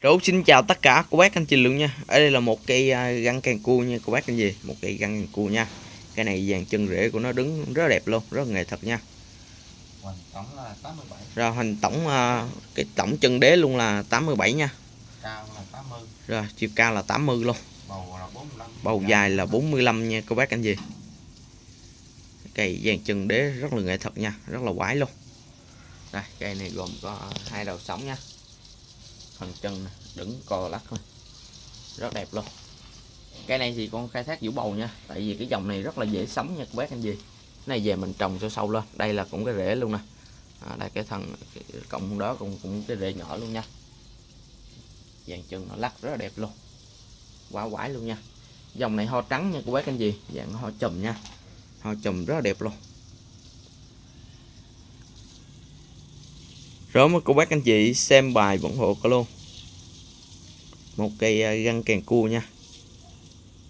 Rốt xin chào tất cả cô bác anh chị luôn nha. Ở đây là một cây găng càng cua nha cô bác anh gì, một cây găng càng cua nha. Cái này dàn chân rễ của nó đứng rất đẹp luôn, rất nghệ thuật nha. Hoành tổng là 87. Rồi hình tổng cái tổng chân đế luôn là 87 nha. Cao là 80. Rồi chiều cao là 80 luôn. Bầu là 45. Bầu dài là 45 nha cô bác anh gì. Cây dàn chân đế rất là nghệ thuật nha, rất là quái luôn. Đây, cây này gồm có hai đầu sóng nha. Phần chân này, đứng co lắc thôi. Rất đẹp luôn. Cây này thì con khai thác vũ bầu nha, tại vì cái dòng này rất là dễ sống nha cô bác anh gì. Cái này về mình trồng sâu sâu lên, đây là cũng cái rễ luôn nè. Đây cái thân cái cộng đó cũng cái rễ nhỏ luôn nha. Dàn chân nó lắc rất là đẹp luôn, quá quái luôn nha. Dòng này ho trắng nha cô bác anh gì, dạng ho chùm nha, ho chùm rất là đẹp luôn. Rồi mà cô bác anh chị xem bài ủng hộ có luôn một cây găng càng cua nha.